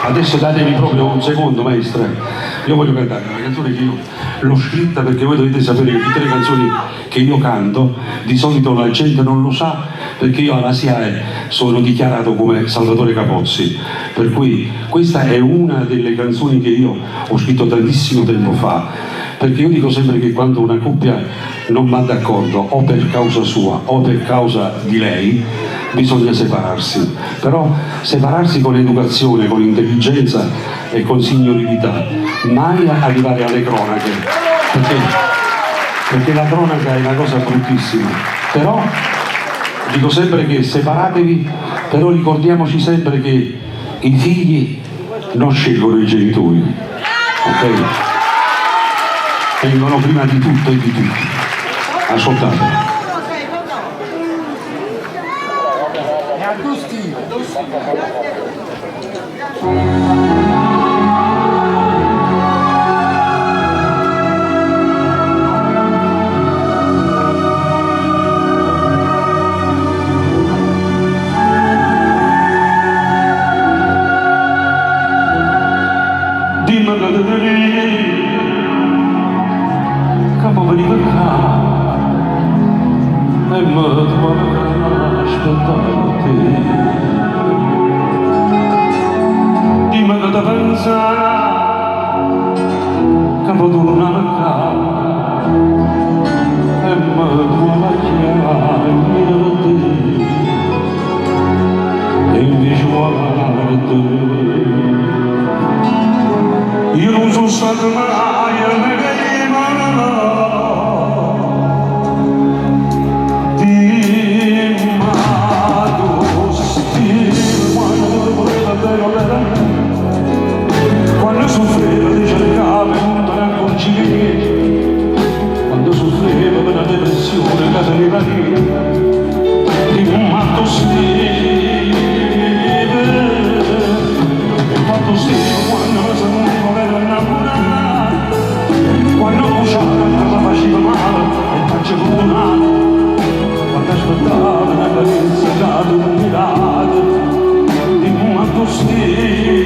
Adesso datevi proprio un secondo, maestra. Io voglio cantare una canzone che io l'ho scritta, perché voi dovete sapere che tutte le canzoni che io canto di solito la gente non lo sa, perché io alla SIAE sono dichiarato come Salvatore Capozzi, per cui questa è una delle canzoni che io ho scritto tantissimo tempo fa, perché io dico sempre che quando una coppia non va d'accordo, o per causa sua o per causa di lei, bisogna separarsi, però separarsi con educazione, con intelligenza e con signorilità, mai arrivare alle cronache, perché la cronaca è una cosa bruttissima. Però dico sempre che separatevi, però ricordiamoci sempre che i figli non scelgono i genitori, ok? Vengono prima di tutto e di tutti. Ascoltate. Io non sono stato mai a quando soffrivo di cercare non accorgimenti, quando soffrivo per la depressione che veniva lì, di un matto stile, e quanto stile quando mi sentivo vero innamorato, quando cuciava cosa faceva male e faccio fortunato, quando aspettavo una carezza dato un mirato, di un matto stile.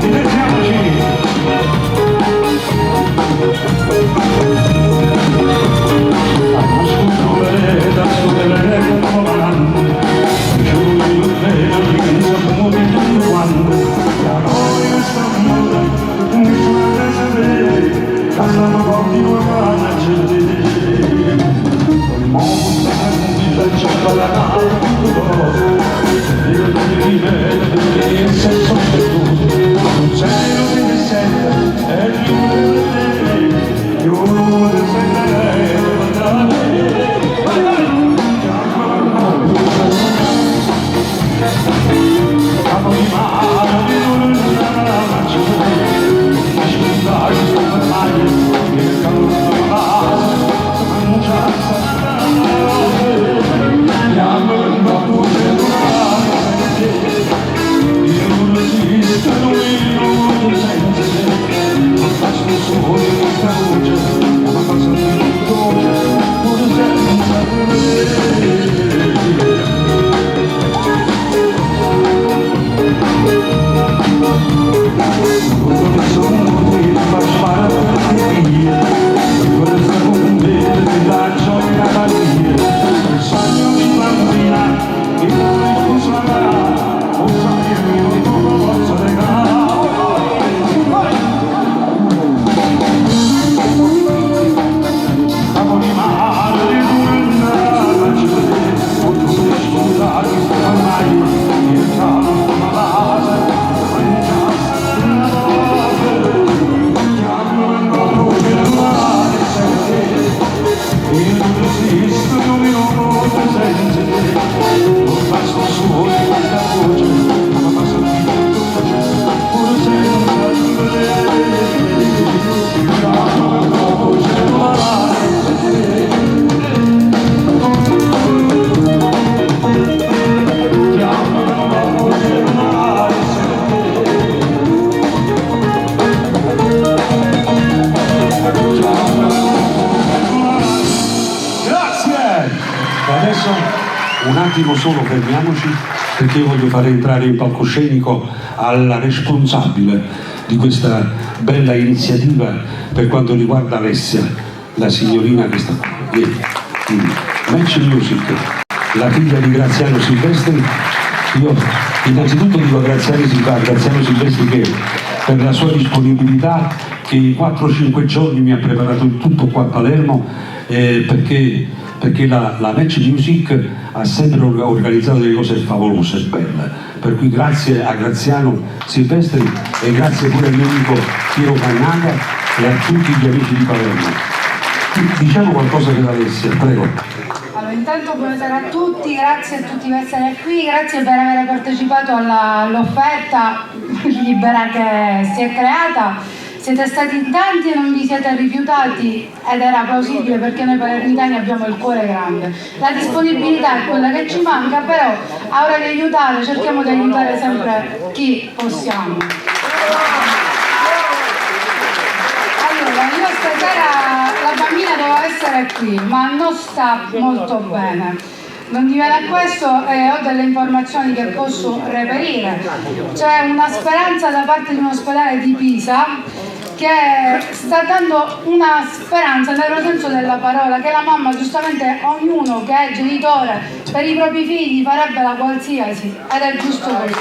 Divertiamoci! adesso un attimo solo fermiamoci, perché io voglio far entrare in palcoscenico alla responsabile di questa bella iniziativa per quanto riguarda Alessia, la signorina che sta qui. Match Music, la figlia di Graziano Silvestri. Io innanzitutto dico a Graziano Silvestri che per la sua disponibilità, che in 4-5 giorni mi ha preparato il tutto qua a Palermo, perché la Match Music ha sempre organizzato delle cose favolose e belle, per cui grazie a Graziano Silvestri e grazie pure al mio amico Piero Cannaga e a tutti gli amici di Palermo. Diciamo qualcosa per Alessia, prego. Allora, intanto buonasera a tutti, grazie a tutti per essere qui, grazie per aver partecipato all'offerta libera che si è creata. Siete stati in tanti e non vi siete rifiutati, ed era plausibile perché noi palermitani abbiamo il cuore grande. La disponibilità è quella che ci manca, però a ora di aiutare cerchiamo di aiutare sempre chi possiamo. Allora, io stasera la bambina doveva essere qui, ma non sta molto bene. Non di meno a questo ho delle informazioni che posso reperire. C'è una speranza da parte di un ospedale di Pisa che sta dando una speranza nel vero senso della parola, che la mamma, giustamente ognuno che è genitore per i propri figli farebbe la qualsiasi, ed è giusto così.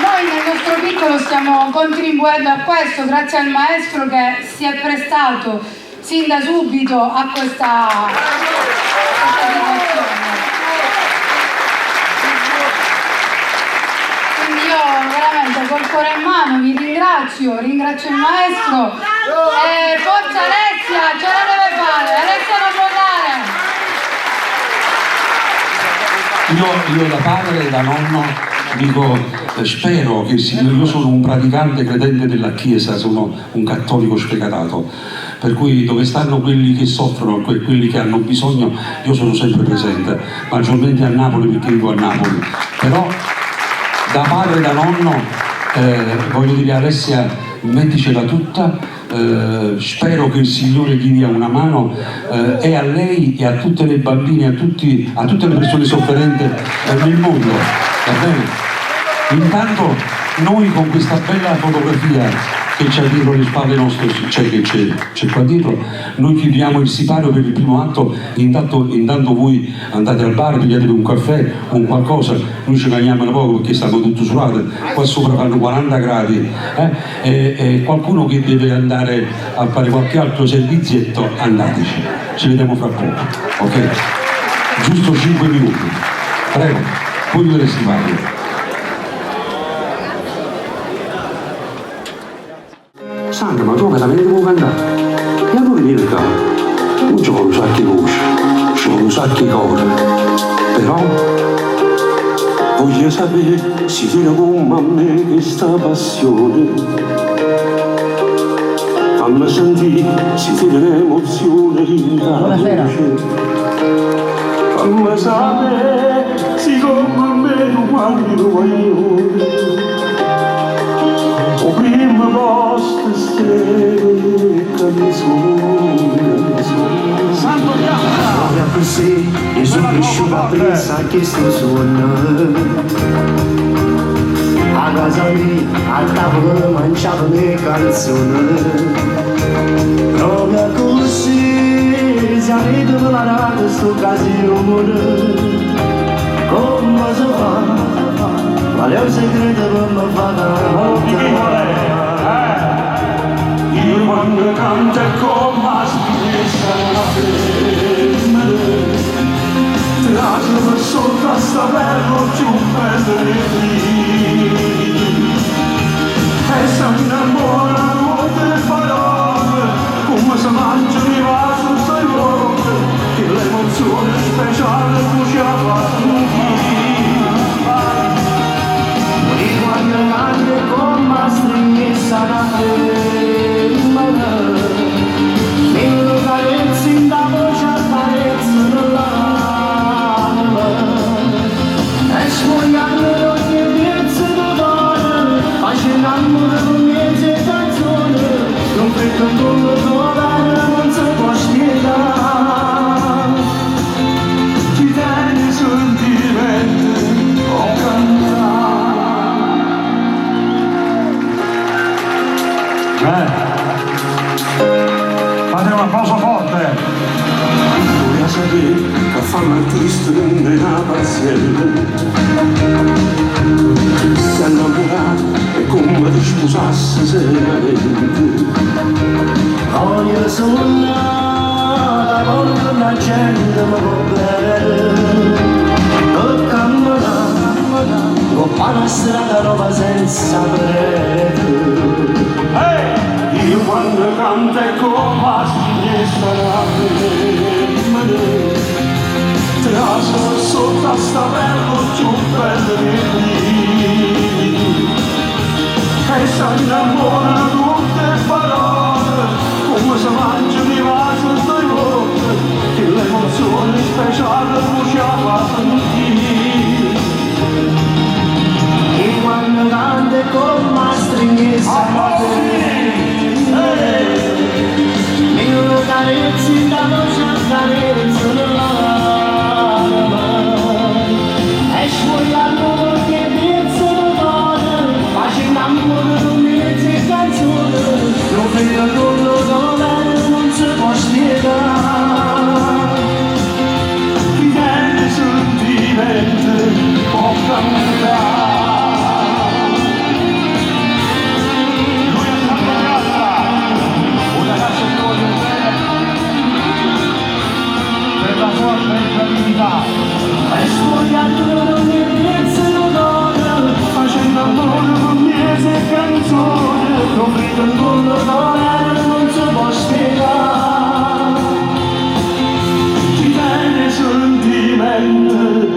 Noi nel nostro piccolo stiamo contribuendo a questo grazie al maestro che si è prestato sin da subito a questa situazione. Quindi io veramente col cuore in mano vi ringrazio il maestro e forza Alessia, ce la deve fare, Alessia non può dare. Io da padre e da nonno dico, spero che io sono un praticante credente della Chiesa, sono un cattolico sfegatato, per cui dove stanno quelli che soffrono, quelli che hanno bisogno, io sono sempre presente, maggiormente a Napoli perché vivo a Napoli. Però da padre e da nonno voglio dire, Alessia, metticela tutta, spero che il Signore gli dia una mano e a lei e a tutte le bambine, a tutte le persone sofferenti nel mondo, va bene? Intanto noi con questa bella fotografia che c'è dietro le spalle nostre, c'è qua dietro, noi chiudiamo il sipario per il primo atto, intanto voi andate al bar, pigliatevi un caffè, un qualcosa, noi ci cagniamo un poco perché stanno tutti surati, qua sopra fanno 40 gradi, e qualcuno che deve andare a fare qualche altro servizietto, andateci, ci vediamo fra poco, ok? Giusto 5 minuti, prego, poi chiudere il sipario. Sandra, ma tu veramente vuoi cantare? E allora vieni il capo. Non ci vuole sacchi voci, ci vuole sacchi cose. Però voglio sapere se fino come a me questa passione. Fammi sentire se fino un'emozione in la voce. Fammi sapere se come a me tu quando lo voglio. O prima vostra stelle canzone. Santo Diavolo! Ora così, e sono cresciuto a pensare che sto suonando. A casa mia, al tavolo mangiavo le canzoni. Proprio così, si arriva la rata sto casino amore. Come si fa? Qual è il segreto per non fare la notte? Io quando canto è come la stessa la femmina. Traslo per sotto a sta perro più bella e si innamora molte parole, come si mangia mi va sul salone, che l'emozione speciale cuciava tutti. Quando cante con la stringessa da femmina, mi lo carezzi in da voce a carezza nell'anima, e sfogliando l'occhio Fate un applauso forte. Voglio sapere che fa l'artista nella pazienza. Si è innamorato e come ti sposasse seriamente. Voglio suonare con la gente ma con bene. O camminare con una strada nuova senza prete. Io quando canto e come finestra a vedere traso sotto a sta bello più bello di qui e si innamorano tutte parole come se mangia di vaso due volte che l'emozione speciale bruciava tutti E quando canto e con la stringhezza mille carezze da voce a carezza nell'anima e sfogliando qualche pezzo di cuore facendo amore con mezze canzoni non vedo quello che non si può spiegare chi tiene sentimenti può cambiare. e sfogliando ogni pezzo di cuore Facendo amore con mese canzoni non vedo quello che non si può spiegare chi tiene sentimenti